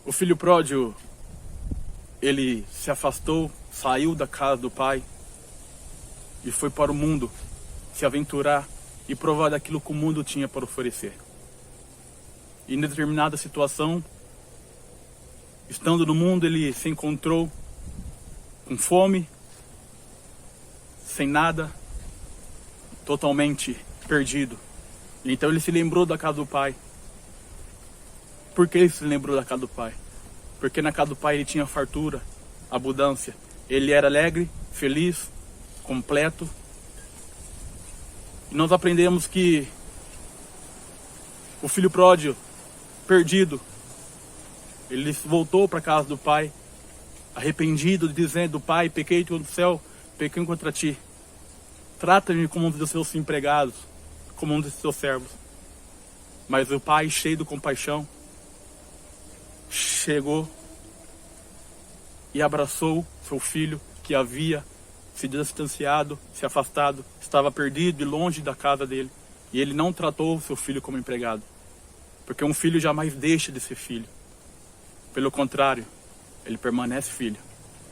O filho pródigo, ele se afastou, saiu da casa do pai e foi para o mundo se aventurar e provar daquilo que o mundo tinha para oferecer. E em determinada situação, estando no mundo, ele se encontrou com fome, sem nada, totalmente perdido. Então ele se lembrou da casa do pai. Por que ele se lembrou da casa do pai? Porque na casa do pai ele tinha fartura, abundância. Ele era alegre, feliz, completo. E nós aprendemos que o filho pródigo, perdido, ele voltou para a casa do pai, arrependido, dizendo: Pai, pequei contra o céu, pequei contra ti. Trata-me como um dos seus empregados, como um dos seus servos. Mas o pai, cheio de compaixão, chegou e abraçou seu filho que havia se distanciado, se afastado, estava perdido e longe da casa dele. E ele não tratou seu filho como empregado, porque um filho jamais deixa de ser filho. Pelo contrário, ele permanece filho.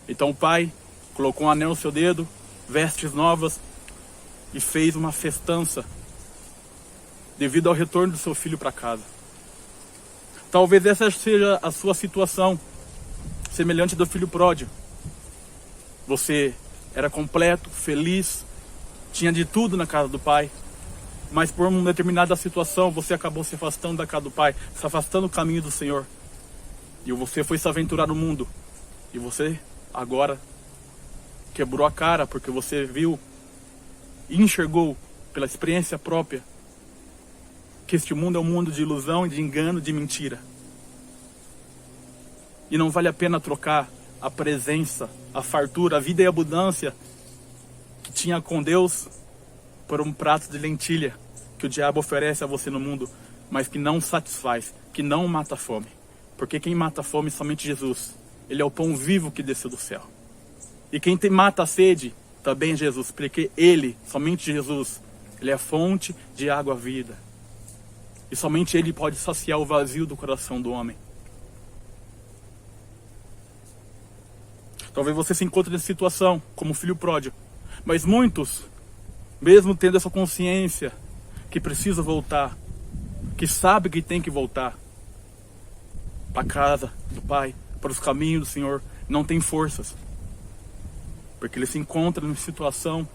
Então o pai colocou um anel no seu dedo, vestes novas e fez uma festança devido ao retorno do seu filho para casa. Talvez essa seja a sua situação, semelhante do filho pródigo. Você era completo, feliz, tinha de tudo na casa do pai, mas por uma determinada situação você acabou se afastando da casa do pai, se afastando do caminho do Senhor. E você foi se aventurar no mundo. E você agora quebrou a cara porque você viu e enxergou pela experiência própria que este mundo é um mundo de ilusão, de engano, de mentira. E não vale a pena trocar a presença, a fartura, a vida e a abundância que tinha com Deus por um prato de lentilha que o diabo oferece a você no mundo, mas que não satisfaz, que não mata a fome. Porque quem mata a fome é somente Jesus. Ele é o pão vivo que desceu do céu. E quem mata a sede também é Jesus, porque Ele, somente Jesus, Ele é a fonte de água vida. E somente Ele pode saciar o vazio do coração do homem. Talvez você se encontre nessa situação, como filho pródigo. Mas muitos, mesmo tendo essa consciência que precisa voltar, que sabe que tem que voltar para a casa do Pai, para os caminhos do Senhor, não tem forças. Porque ele se encontra numa situação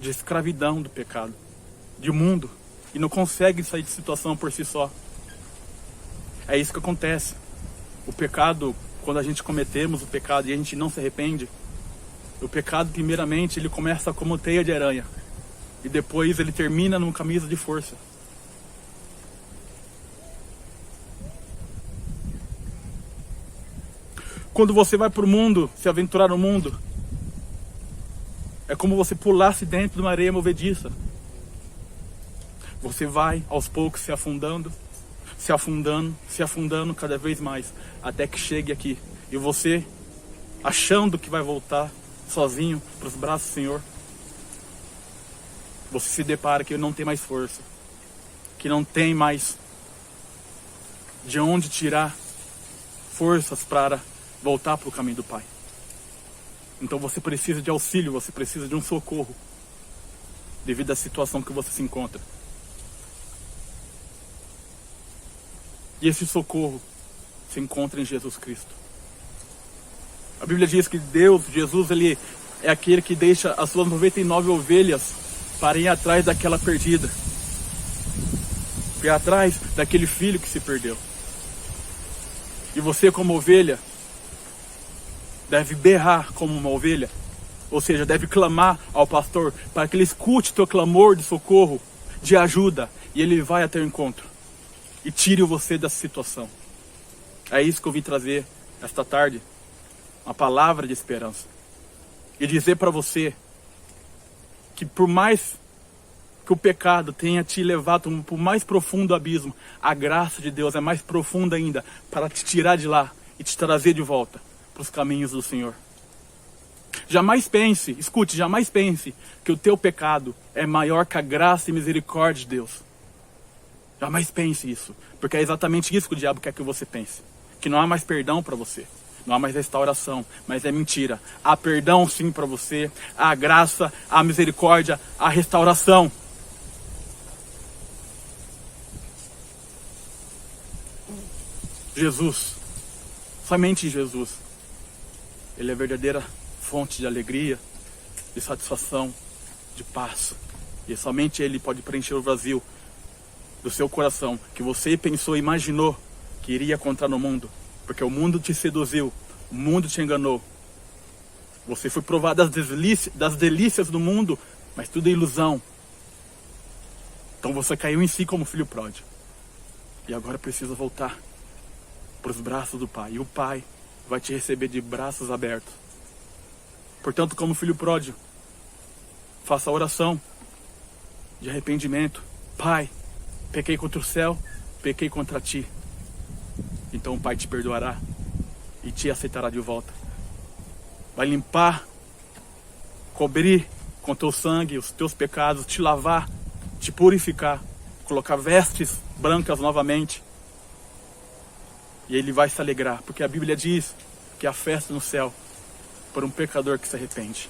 de escravidão do pecado, de mundo, e não consegue sair de situação por si só. É isso que acontece. O pecado, quando a gente cometemos o pecado e a gente não se arrepende, o pecado primeiramente ele começa como teia de aranha e depois ele termina numa camisa de força. Quando você vai para o mundo, se aventurar no mundo, é como você pulasse dentro de uma areia movediça. Você vai aos poucos se afundando, se afundando cada vez mais, até que chegue aqui. E você, achando que vai voltar sozinho para os braços do Senhor, você se depara que não tem mais força, que não tem mais de onde tirar forças para voltar para o caminho do Pai. Então você precisa de auxílio, você precisa de um socorro, devido à situação que você se encontra. E esse socorro se encontra em Jesus Cristo. A Bíblia diz que Jesus, Ele é aquele que deixa as suas 99 ovelhas para ir atrás daquela perdida. Ir atrás daquele filho que se perdeu. E você, como ovelha, deve berrar como uma ovelha. Ou seja, deve clamar ao pastor para que ele escute teu clamor de socorro, de ajuda. E ele vai até o encontro e tire você dessa situação. É isso que eu vim trazer esta tarde. Uma palavra de esperança. E dizer para você que por mais que o pecado tenha te levado para o mais profundo abismo, a graça de Deus é mais profunda ainda para te tirar de lá e te trazer de volta para os caminhos do Senhor. Jamais pense, escute, jamais pense que o teu pecado é maior que a graça e misericórdia de Deus. Jamais pense isso, porque é exatamente isso que o diabo quer que você pense. Que não há mais perdão para você, não há mais restauração, mas é mentira. Há perdão sim para você, há graça, há misericórdia, há restauração. Jesus, somente Jesus, Ele é a verdadeira fonte de alegria, de satisfação, de paz. E somente Ele pode preencher o vazio do seu coração, que você pensou, imaginou que iria encontrar no mundo, porque o mundo te seduziu, o mundo te enganou. Você foi provar das delícias do mundo, mas tudo é ilusão. Então você caiu em si como filho pródigo. E agora precisa voltar para os braços do Pai. E o Pai vai te receber de braços abertos. Portanto, como filho pródigo, faça a oração de arrependimento. Pai, pequei contra o céu, pequei contra ti. Então o Pai te perdoará e te aceitará de volta. Vai limpar, cobrir com teu sangue os teus pecados, te lavar, te purificar, colocar vestes brancas novamente. E Ele vai se alegrar, porque a Bíblia diz que há festa no céu por um pecador que se arrepende.